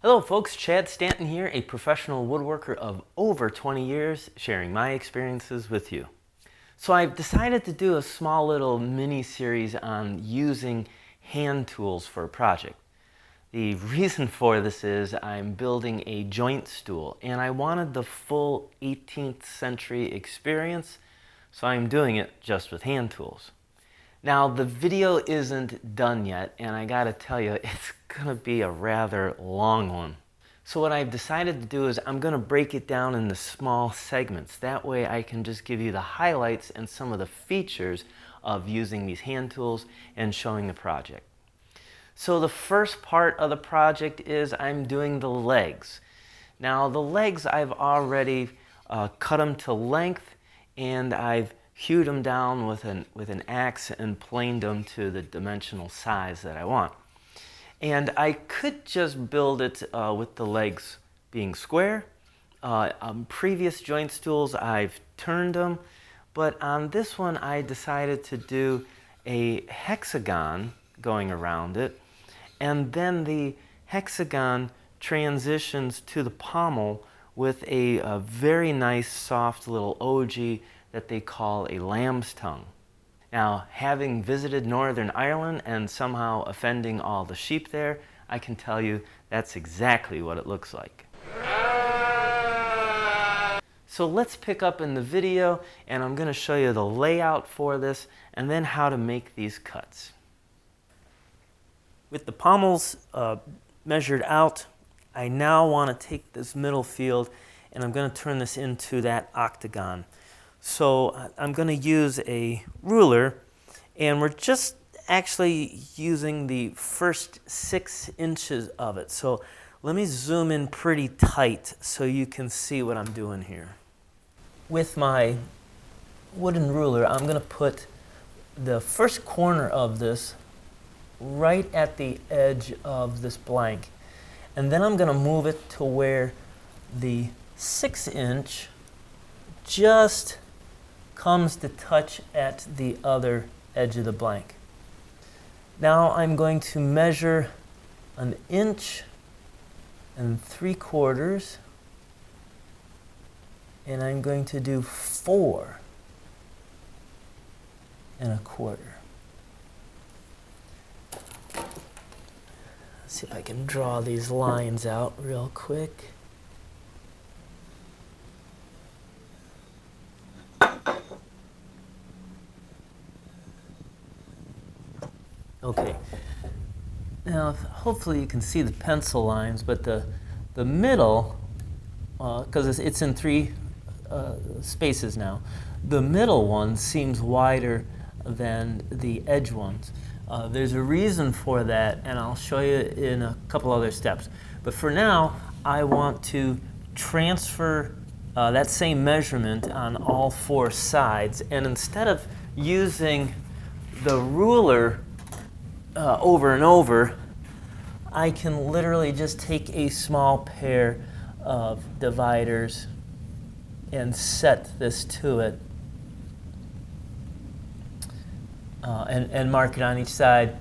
Hello folks, Chad Stanton here, a professional woodworker of over 20 years, sharing my experiences with you. So I've decided to do a small little mini series on using hand tools for a project. The reason for this is I'm building a joint stool and I wanted the full 18th century experience, so I'm doing it just with hand tools. Now the video isn't done yet, and I gotta tell you, it's gonna be a rather long one. So what I've decided to do is I'm gonna break it down into small segments. That way I can just give you the highlights and some of the features of using these hand tools and showing the project. So the first part of the project is I'm doing the legs. Now the legs I've already cut them to length, and I've hewed them down with an axe and planed them to the dimensional size that I want. And I could just build it with the legs being square. On previous joint stools I've turned them, but on this one I decided to do a hexagon going around it, and then the hexagon transitions to the pommel with a very nice soft little ogee that they call a lamb's tongue. Now, having visited Northern Ireland and somehow offending all the sheep there, I can tell you that's exactly what it looks like. So let's pick up in the video, and I'm going to show you the layout for this and then how to make these cuts. With the pommels measured out, I now want to take this middle field and I'm going to turn this into that octagon. So I'm going to use a ruler, and we're just actually using the first 6 inches of it. So let me zoom in pretty tight so you can see what I'm doing here. With my wooden ruler, I'm going to put the first corner of this right at the edge of this blank. And then I'm going to move it to where the 6-inch just comes to touch at the other edge of the blank. Now I'm going to measure 1 3/4 inches, and I'm going to do 4 1/4. Let's see if I can draw these lines out real quick. Okay, now hopefully you can see the pencil lines, but the middle, because it's in 3 spaces now, the middle one seems wider than the edge ones. There's a reason for that, and I'll show you in a couple other steps. But for now, I want to transfer that same measurement on all 4 sides, and instead of using the ruler over and over, I can literally just take a small pair of dividers and set this to it, and mark it on each side,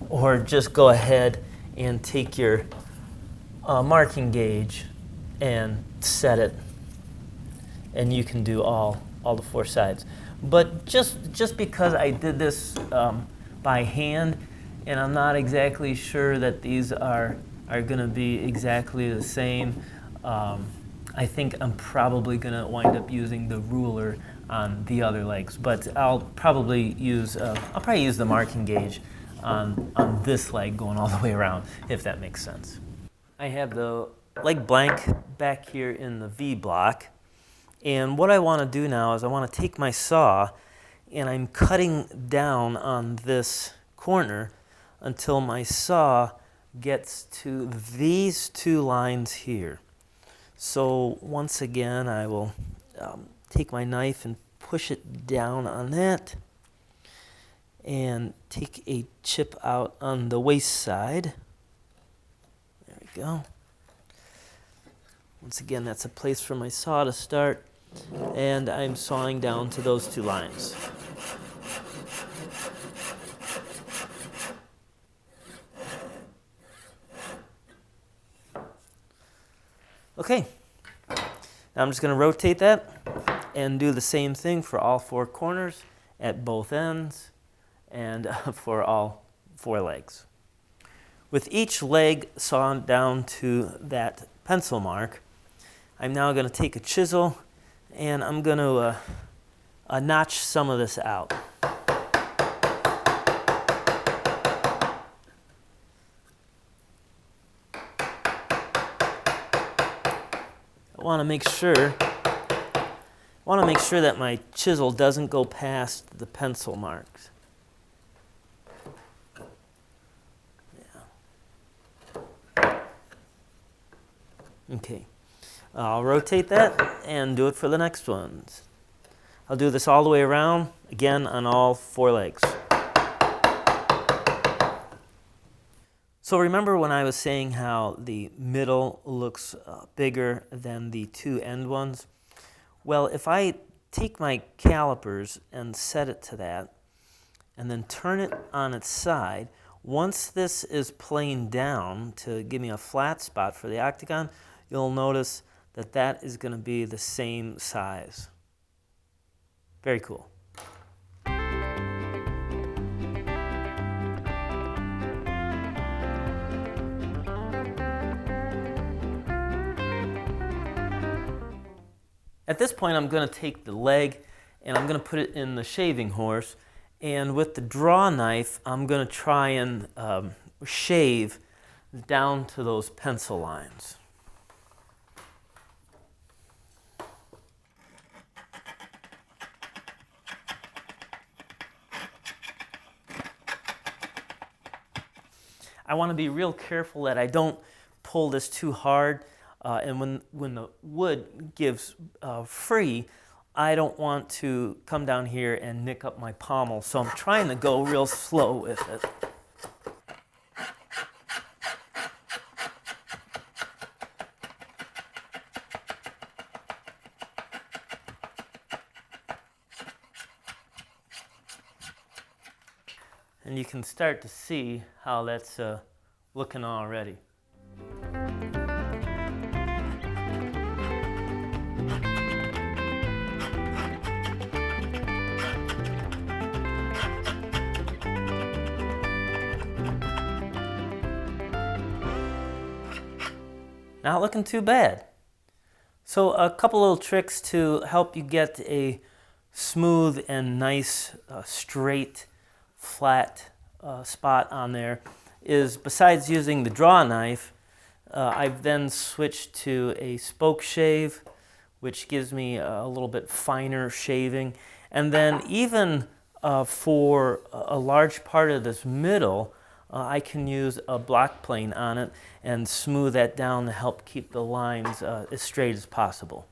or just go ahead and take your marking gauge and set it, and you can do all the 4 sides. But just because I did this by hand, and I'm not exactly sure that these are going to be exactly the same, I think I'm probably going to wind up using the ruler on the other legs. But I'll probably use the marking gauge on this leg going all the way around, if that makes sense. I have the leg blank back here in the V block, and what I want to do now is I want to take my saw, and I'm cutting down on this corner until my saw gets to these 2 lines here. So once again, I will take my knife and push it down on that, and take a chip out on the waist side. There we go. Once again, that's a place for my saw to start, and I'm sawing down to those 2 lines. Okay, now I'm just going to rotate that and do the same thing for all 4 corners at both ends and for all 4 legs. With each leg sawn down to that pencil mark, I'm now going to take a chisel and I'm going to notch some of this out. I want to make sure that my chisel doesn't go past the pencil marks. Yeah. Okay. I'll rotate that and do it for the next ones. I'll do this all the way around, again on all 4 legs. So remember when I was saying how the middle looks bigger than the 2 end ones? Well, if I take my calipers and set it to that, and then turn it on its side, once this is planed down to give me a flat spot for the octagon, you'll notice that that is going to be the same size. Very cool. At this point, I'm going to take the leg and I'm going to put it in the shaving horse, and with the draw knife, I'm going to try and shave down to those pencil lines. I want to be real careful that I don't pull this too hard, and when the wood gives free, I don't want to come down here and nick up my pommel, so I'm trying to go real slow with it. And you can start to see how that's looking already. Not looking too bad. So a couple little tricks to help you get a smooth and nice, straight, flat spot on there is, besides using the draw knife, I've then switched to a spoke shave, which gives me a little bit finer shaving. And then even for a large part of this middle, I can use a block plane on it and smooth that down to help keep the lines as straight as possible.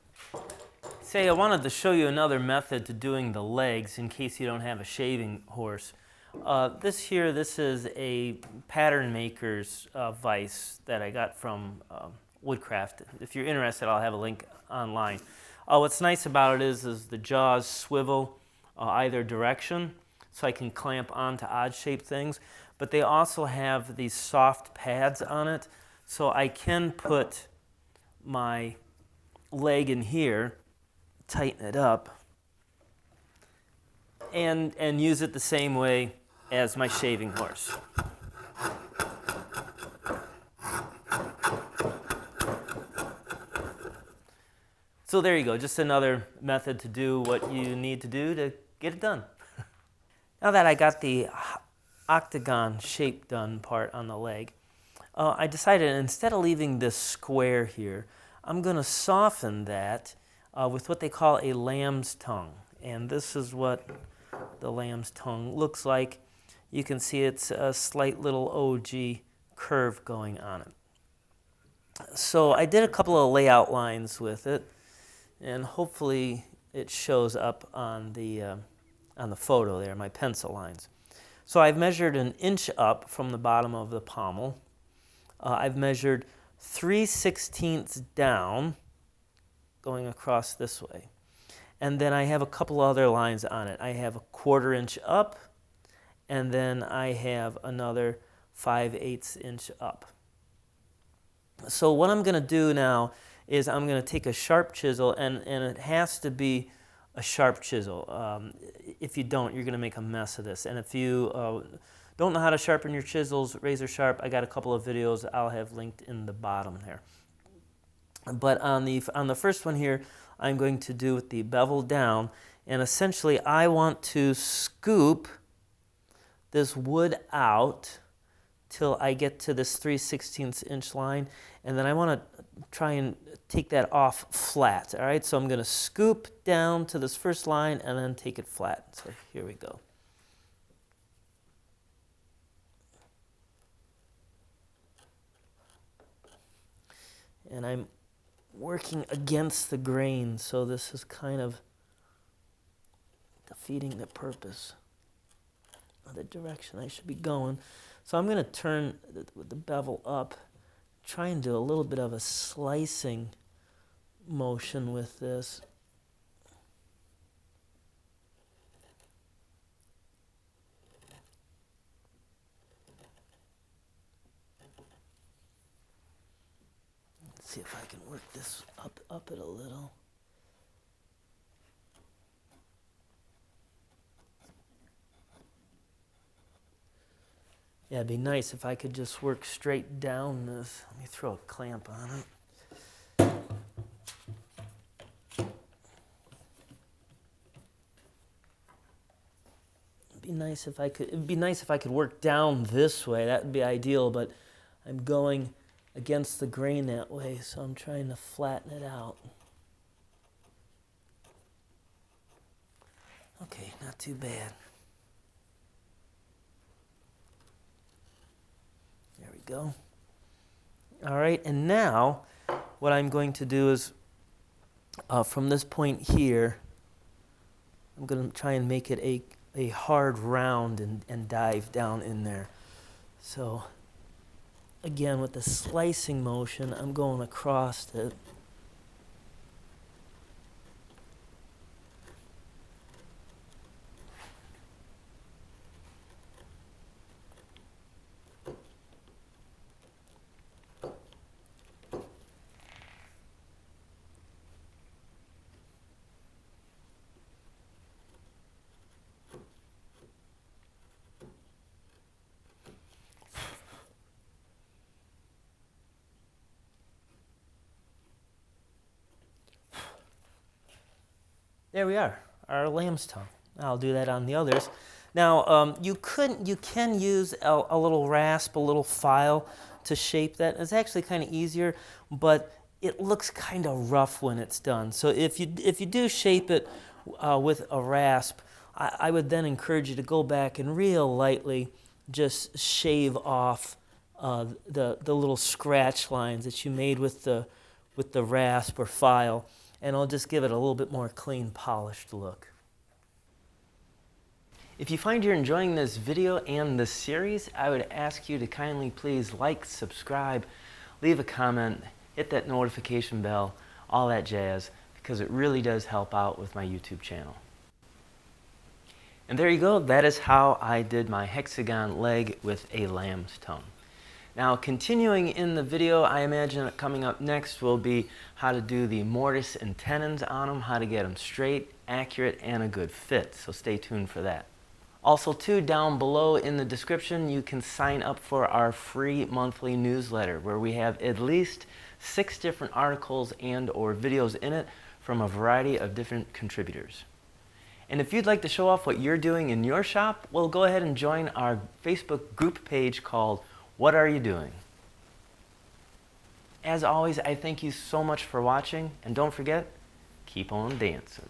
Say I wanted to show you another method to doing the legs in case you don't have a shaving horse. This is a pattern maker's vise that I got from Woodcraft. If you're interested, I'll have a link online. What's nice about it is the jaws swivel either direction, so I can clamp onto odd-shaped things. But they also have these soft pads on it, so I can put my leg in here, tighten it up, and use it the same way as my shaving horse. So there you go, just another method to do what you need to do to get it done. Now that I got the octagon shape done part on the leg, I decided instead of leaving this square here, I'm going to soften that with what they call a lamb's tongue. And this is what the lamb's tongue looks like. You can see it's a slight little OG curve going on it. So I did a couple of layout lines with it, and hopefully it shows up on the photo there, my pencil lines. So I've measured 1 inch up from the bottom of the pommel. I've measured 3/16 down, going across this way. And then I have a couple other lines on it. I have 1/4 inch up, and then I have another 5/8 inch up. So what I'm going to do now is I'm going to take a sharp chisel, and it has to be a sharp chisel. If you don't, you're going to make a mess of this. And if you don't know how to sharpen your chisels, razor sharp, I got a couple of videos I'll have linked in the bottom there. But on the first one here, I'm going to do with the bevel down, and essentially I want to scoop this wood out till I get to this 3/16 inch line, and then I want to try and take that off flat. All right, so I'm going to scoop down to this first line and then take it flat. So here we go. And I'm working against the grain, so this is kind of defeating the purpose of the direction I should be going. So I'm going to turn the bevel up, try and do a little bit of a slicing motion with this. Let's see if I can work this up it a little. Yeah, it'd be nice if I could just work straight down this. Let me throw a clamp on it. It'd be nice if I could work down this way. That would be ideal, but I'm going against the grain that way, so I'm trying to flatten it out. Okay, not too bad. There we go. All right, and now what I'm going to do is from this point here, I'm going to try and make it a hard round and dive down in there. So again, with the slicing motion, I'm going across it. There we are, our lamb's tongue. I'll do that on the others. Now, you can use a little rasp, a little file to shape that. It's actually kind of easier, but it looks kind of rough when it's done. So if you do shape it with a rasp, I would then encourage you to go back and real lightly just shave off the little scratch lines that you made with the rasp or file, and it'll just give it a little bit more clean, polished look. If you find you're enjoying this video and this series, I would ask you to kindly please like, subscribe, leave a comment, hit that notification bell, all that jazz, because it really does help out with my YouTube channel. And there you go, that is how I did my hexagon leg with a lamb's tongue. Now, continuing in the video, I imagine that coming up next will be how to do the mortise and tenons on them, how to get them straight, accurate, and a good fit. So stay tuned for that. Also, too, down below in the description, you can sign up for our free monthly newsletter where we have at least 6 different articles and or videos in it from a variety of different contributors. And if you'd like to show off what you're doing in your shop, well, go ahead and join our Facebook group page called What Are You Doing? As always, I thank you so much for watching, and don't forget, keep on dancing.